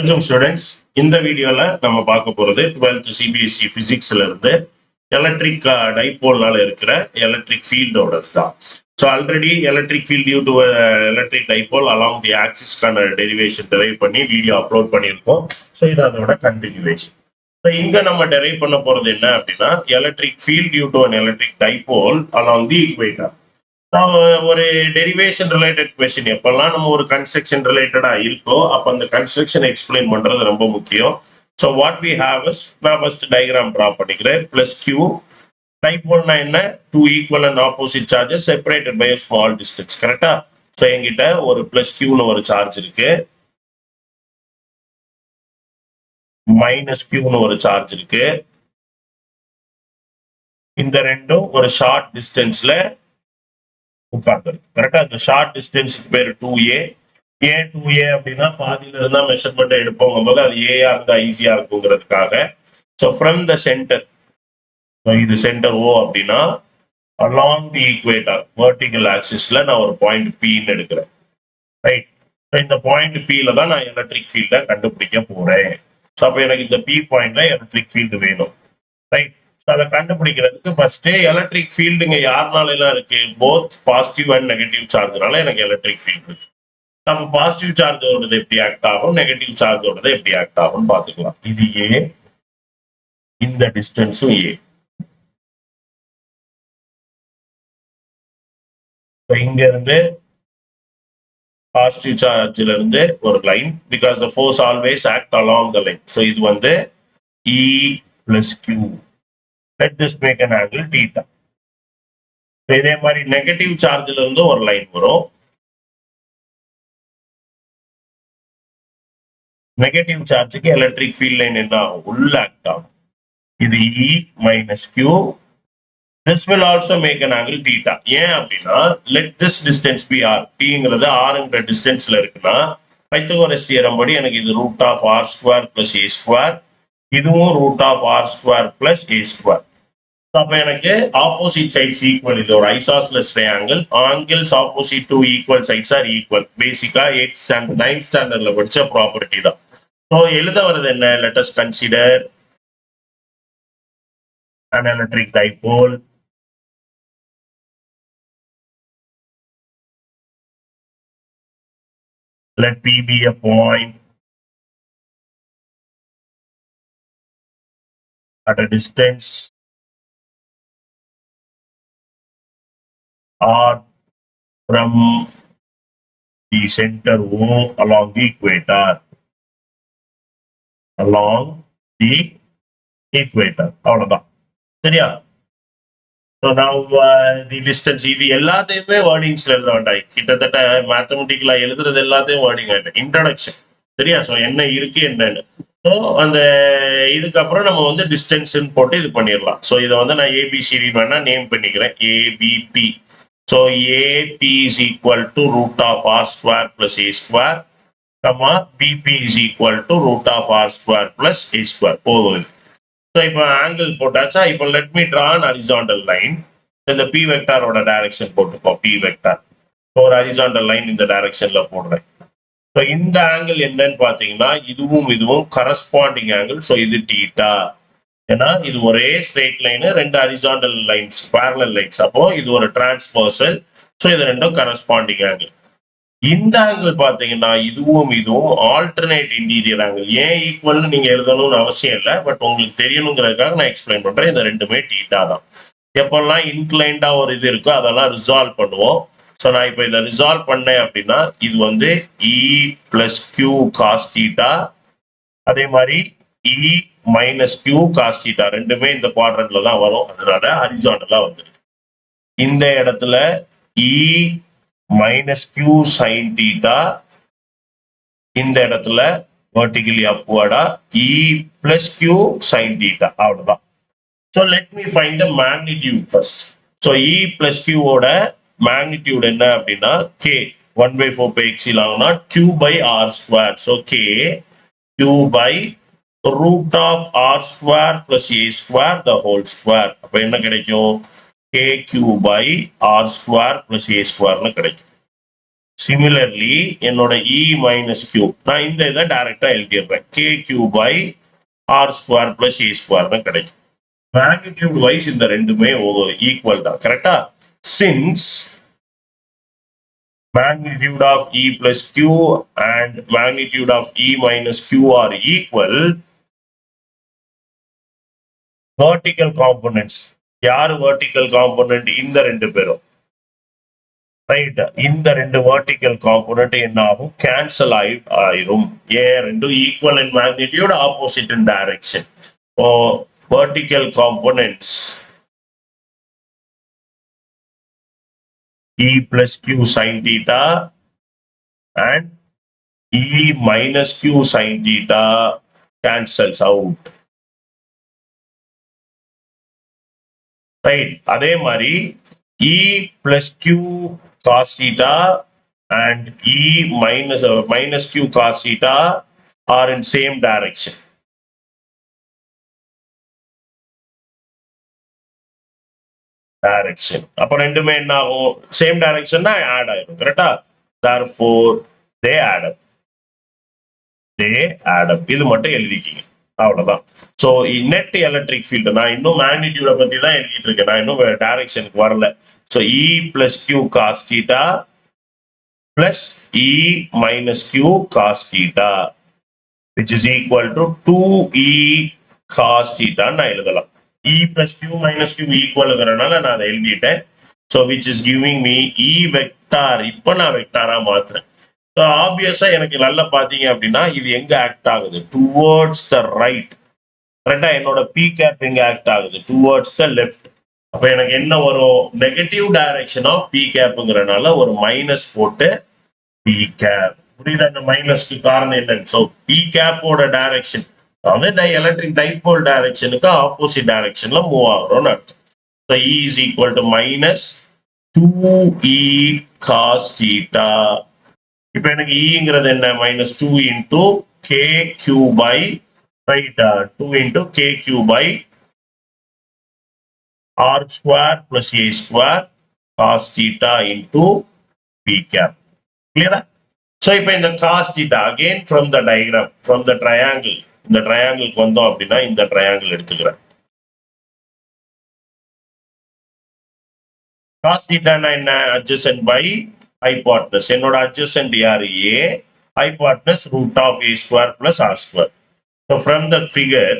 Welcome students. இந்த வீடியோல நம்ம பார்க்க போறது 12th CBSE பிசிக்ஸ்ல இருந்து எலக்ட்ரிக் டைபோல்னால இருக்கிற எலக்ட்ரிக் ஃபீல்டோட தான். So already electric field due to electric dipole along the ஆக்சிஸ்க்கான டெரிவேஷன் டெரைவ் பண்ணி வீடியோ அப்லோட் பண்ணியிருக்கோம். ஸோ இது அதோட கண்டினியூவேஷன். ஸோ இங்க நம்ம டெரைவ் பண்ண போறது என்ன அப்படின்னா electric field due to an electric dipole along the equator. ஒரு டெரிவேஷன் ரிலேட்டட் கொஸ்டின் எப்பெல்லாம் நம்ம ஒரு கன்ஸ்ட்ரக்ஷன் ரிலேட்டடா இருக்கோ அப்ப அந்த கன்ஸ்ட்ரக்ஷன் எக்ஸ்பிளைன் பண்றது ரொம்ப முக்கியம். So what we have is, நான் ஃபர்ஸ்ட் டயக்ராம் டிரா பண்ணிக்கிறேன். பிளஸ் கியூ டைபோல்னா என்ன, two equal and opposite charges separated by a small distance. கரெக்டா? ஸோ என்கிட்ட ஒரு பிளஸ் கியூன்னு ஒரு சார்ஜ் இருக்கு, மைனஸ் கியூன்னு ஒரு சார்ஜ் இருக்கு. இந்த ரெண்டும் ஒரு ஷார்ட் டிஸ்டன்ஸ்ல உட்கார்ந்துருக்கு. கரெக்டா? இந்த ஷார்ட் டிஸ்டன்ஸுக்கு பேரு 2a. ஏன் 2a அப்படின்னா பாதியில இருந்தா மெஷர்மெண்ட் எடுப்போங்கும் போது அது ஏயா இருந்தா ஈஸியா இருக்குங்கிறதுக்காக. ஸோ ஃப்ரம் த சென்டர், இது சென்டர் ஓ அப்படின்னா அலாங் தி ஈக்வேட்டர் வெர்டிகல் ஆக்சிஸ்ல நான் ஒரு பாயிண்ட் பின்னு எடுக்கிறேன். ரைட்? இந்த பாயிண்ட் பில தான் நான் எலக்ட்ரிக் ஃபீல்டை கண்டுபிடிக்க போறேன். ஸோ அப்போ எனக்கு இந்த பி பாயிண்ட்ல எலக்ட்ரிக் ஃபீல்டு வேணும். ரைட்? அதை கண்டுபிடிக்கிறதுக்கு ஃபர்ஸ்ட் எலக்ட்ரிக் ஃபீல்டுங்க யாருனால எல்லாம் இருக்கு, போத் பாசிட்டிவ் அண்ட் நெகட்டிவ் சார்ஜ்னால எனக்கு எலக்ட்ரிக் ஃபீல்டு இருக்கு. நம்ம பாசிட்டிவ் சார்ஜோடது எப்படி ஆக்ட் ஆகும், நெகட்டிவ் சார்ஜோடது எப்படி ஆக்ட் ஆகும் பாத்துக்கலாம். இது ஏ, இந்த டிஸ்டன்ஸும் ஏ. இங்க இருந்து பாசிட்டிவ் சார்ஜ்ல இருந்து ஒரு line, because the force always act along the line. So இது வந்து E plus Q. Let this make an angle theta. இதே மாதிரி நெகட்டிவ் சார்ஜ்ல இருந்து ஒரு லைன் வரும். நெகட்டிவ் சார்ஜுக்கு எலக்ட்ரிக் ஃபீல்ட் லைன் என்ன ஆகும், உள்ள ஆக்ட் ஆகும். இது E minus Q. This will also make an angle theta. ஏன் அப்படின்னா let this distance be r. Tங்கிறது rங்கிற டிஸ்டன்ஸ்ல இருக்குன்னா பைத்தகோரஸ் தியரம் படி எனக்கு இது root of r square plus a square, இதுவும் root of r square plus a square. அப்ப எனக்கு ஆப்போசிட் சைட்ஸ் ஈக்குவல். இது ஒரு isosceles triangle. Angles opposite to equal sides are equal. பேசிக்கா 8th ஸ்டாண்டர்ட் 9th ஸ்டாண்டர்ட்ல படிச்ச ப்ராப்பர்ட்டி தான். ஸோ எழுத வருது என்ன, let us consider an electric dipole let P be a point at a distance or from the center O along the equator. Along the equator. அவ்வளவுதான். சரியா? So now the distance, இது எல்லாத்தையுமே வேர்டிங்ஸ்ல எழுத வேண்டாம். கிட்டத்தட்ட மேத்தமெட்டிக்கலா எழுதுறது எல்லாத்தையும் வேர்டிங் ஆயிட்டு இன்ட்ரோடக்ஷன். சரியா? ஸோ என்ன இருக்கு என்னன்னு. ஸோ அந்த இதுக்கப்புறம் நம்ம வந்து டிஸ்டன்ஸ் போட்டு இது பண்ணிடலாம். ஸோ இதை வந்து நான் ஏபிசிடி வேணா நேம் பண்ணிக்கிறேன், ABP. So AB is equal to root of R square plus A square, comma BP is equal to root of R square plus A square. போதும். ஸோ இப்போ ஆங்கிள் போட்டாச்சா. இப்போ let me draw an horizontal line. இந்த P வெக்டாரோட direction போட்டுப்போம். P vector ஒரு horizontal line இந்த டைரக்ஷன்ல போடுறேன். ஸோ இந்த ஆங்கிள் என்னன்னு பாத்தீங்கன்னா இதுவும் கரஸ்பாண்டிங் ஆங்கிள். ஸோ இது தீட்டா. ஏன்னா இது ஒரே ஸ்ட்ரெயிட் லைனு, ரெண்டு ஹரிசாண்டல் லைன்ஸ், பேரலல் லைன்ஸ். அப்போ இது ஒரு டிரான்ஸ்வர்சல். ஸோ இது ரெண்டும் கரஸ்பாண்டிங் ஆங்கிள். இந்த ஆங்கிள் பாத்தீங்கன்னா இதுவும் ஆல்டர்னேட் இன்டீரியர் ஆங்கிள். ஏன் ஈக்குவல்னு நீங்க எழுதணும்னு அவசியம் இல்லை, பட் உங்களுக்கு தெரியணுங்கிறதுக்காக நான் எக்ஸ்பிளைன் பண்றேன். இந்த ரெண்டுமே தீட்டா தான். எப்பெல்லாம் இன்க்ளைண்டா ஒரு இது இருக்கோ அதெல்லாம் ரிசால்வ் பண்ணுவோம். ஸோ நான் இப்போ இதை ரிசால்வ் பண்ணேன் அப்படின்னா இது வந்து E plus Q cos theta, அதே மாதிரி இ மைனஸ் கியூ காஸ் தீட்டா ரெண்டுமே இந்த குவாட்ரண்ட்ல தான் வரும். அதனால ஹரிசாண்டலா வந்துருக்கு. இந்த இடத்துல E minus Q sine theta, இந்த இடத்துல வெர்டிகலி அப்வர்டா E plus Q sine theta. அவ்வளவுதான். So let me find the magnitude first. So E plus கியூவோட மேக்னிடியூட் என்ன அப்படின்னா கே 1/4 பை எக்ஸிலான்னா q by r square. So K q by root of r square plus a square the whole square. அப்போ என்ன கிடைக்கும், kq by r square plus a ஸ்கொயர்னு கிடைக்கும். Similarly என்னோட E மைனஸ் Q நான் இந்த இதை டைரக்டா எழுதிடுறேன். KQ by R square plus A square தான் கிடைக்கும். மேக்னிடியூட் வைஸ் இந்த ரெண்டுமே ஈக்குவல் தான். கரெக்டா? Since magnitude of E plus Q and magnitude of E minus Q are equal, vertical components யாரு vertical component? இந்த ரெண்டு பேரும். ரைட், இந்த ரெண்டு vertical component என்ன ஆகும்? கேன்சல் ஆயிரும். ஏன்? ரெண்டும் equal in magnitude, opposite in direction. vertical components E plus Q sin theta and E minus Q sin theta cancels out. Right. அதே மாதிரி E plus Q cos theta and E minus Q cos theta are in same direction. அப்ப ரெண்டுமே என்ன ஆகும்? Same டைரக்ஷன்னா add ஆயிடும். கரெக்டா? therefore they add up. இது மட்டும் எழுதிக்கிங்க, அவ்வளவுதான். சோ நெட் எலக்ட்ரிக் ஃபீல்டு நான் இன்னும் மேக்னிடியூட பத்தி தான் எழுதிட்டு இருக்கேன், நான் இன்னும் டைரக்ஷனுக்கு வரல. So E plus Q cos theta plus E minus Q cos theta which is equal to 2E cos theta நான் எழுதலாம். E plus Q minus Q ஈக்குவல்ங்கிறனால நான் அதை எழுதிட்டேன். So which is giving me E vector. இப்போ நான் வெக்டாரா மாத்துறேன். So ஆப்வியஸா எனக்கு நல்லா பாத்தீங்க அப்படின்னா இது எங்க ஆக்ட் ஆகுது? Towards the right. கரெக்டா? என்னோட P கேப் எங்க ஆக்ட் ஆகுது? Towards the left. அப்ப எனக்கு என்ன வரும்? நெகட்டிவ் டைரக்ஷன் ஆஃப் P கேப்ங்கிறனால ஒரு மைனஸ் போட்டு P கேப். புரியுதா? இந்த மைனஸ்க்கு காரணம் என்னன்னு? ஸோ P கேப்போட டைரக்ஷன் அதாவது எலக்ட்ரிக் டைபோல் டைரக்ஷனுக்கு ஆப்போசிட் டைரக்ஷன்ல மூவ் ஆகுறோம்னு அர்த்தம். So E is equal to minus 2E cos theta. இப்போ எனக்கு Eங்கிறது என்ன? minus 2 into KQ by, right, 2 into KQ by R square plus A square cos theta into P cap. Clear? So இப்போ இந்த cos theta again from the diagram, from the triangle, இந்த ட்ரையாங்கிளுக்கு வந்தோம் அப்படின்னா இந்த triangle எடுத்துக்கிறேன். cos theta என்ன? adjacent by hypotenuse. என்னோட adjacent யாரு? A, hypotenuse root of A square plus R square. So from figure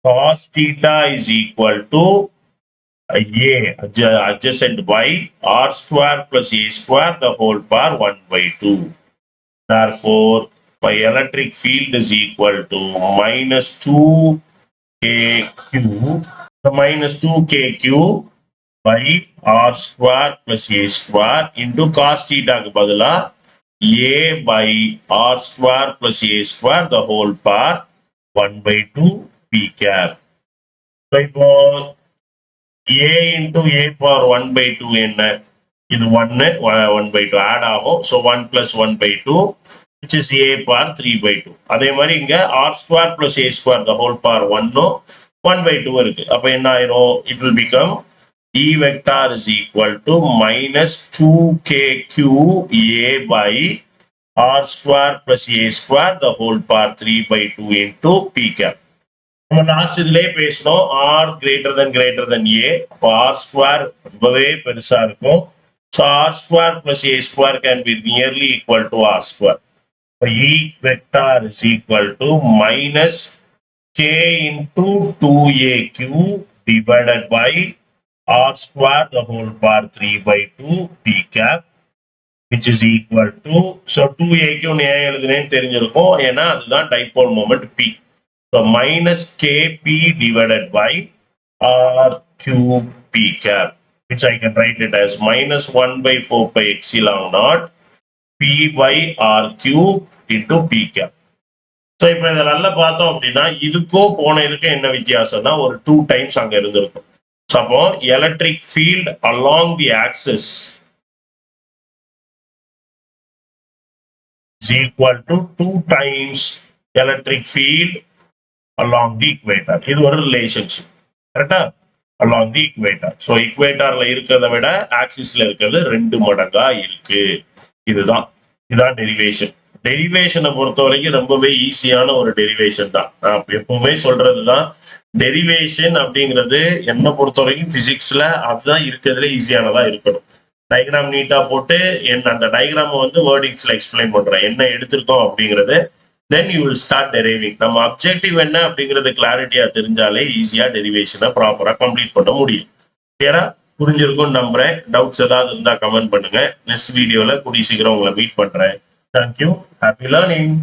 cos theta is equal to A adjacent by R square plus A square the whole power 1/2. Therefore, my electric field is equal to minus 2KQ, the minus 2KQ by R square plus A square into cos theta க்கு பதிலா A by R square plus A square the whole power 1/2 P cap. So இப்போ A into A power 1/2 என்ன? இது 1/2 add ஆகும். So 1 plus 1/2 which is A power 3/2. அதே மாதிரி இங்க R square plus A square the whole power 1/2 இருக்கு. அப்ப என்ன ஆயிரும்? It will become E vector is equal to minus 2KQ A by R square plus A square the whole power 3/2 into P cap. நம்ம last இதுலயே பேசணும், R greater than A. R square ரொம்பவே பெருசா இருக்கும். So R square plus A square can be nearly equal to R square. So E vector is equal to minus K into 2AQ divided by R square the whole power 3/2 P cap, which is equal to, so 2AQ ஏன் எழுதுனேன்னு தெரிஞ்சிருக்கும், ஏன்னா அதுதான் dipole moment P. So minus KP divided by RQ P cap, which I can write it as minus 1/4 pi epsilon naught P by R cube into P cap. So இப்போ இதை நல்லா பார்த்தோம் அப்படின்னா இதுக்கும் போன இதுக்கும் என்ன வித்தியாசம்னா ஒரு 2 times அங்க இருந்திருக்கும். So அப்போ electric field along the axis is equal to 2 times electric field along the equator. இது ஒரு ரிலேஷன்ஷிப். கரெக்டா? along the equator. ஸோ equatorல இருக்கிறத விட ஆக்சிஸ்ல இருக்கிறது 2 மடங்கா இருக்கு. இதான் டெரிவேஷன். டெரிவேஷனை பொறுத்த வரைக்கும் ரொம்பவே ஈஸியான ஒரு டெரிவேஷன் தான். நான் எப்பவுமே சொல்றதுதான், டெரிவேஷன் அப்படிங்கிறது என்னை பொறுத்த வரைக்கும் பிசிக்ஸ்ல அதுதான் இருக்கிறதுல ஈஸியானதா இருக்கணும். டயக்ராம் நீட்டா போட்டு அந்த டயக்ராம் வேர்டிங்ஸ்ல எக்ஸ்பிளைன் பண்றேன், என்ன எடுத்திருக்கோம் அப்படிங்கிறது. Then you will start deriving. நம்ம அப்ஜெக்டிவ் என்ன அப்படிங்கிறது கிளாரிட்டியா தெரிஞ்சாலே ஈஸியா டெரிவேஷனை ப்ராப்பரா கம்ப்ளீட் பண்ண முடியும். கிளியரா புரிஞ்சிருக்கும்னு நம்புறேன். டவுட்ஸ் ஏதாவது இருந்தா கமெண்ட் பண்ணுங்க. நெக்ஸ்ட் வீடியோல கூடிய சீக்கிரம் உங்களை மீட் பண்றேன். தேங்க்யூ. Happy learning.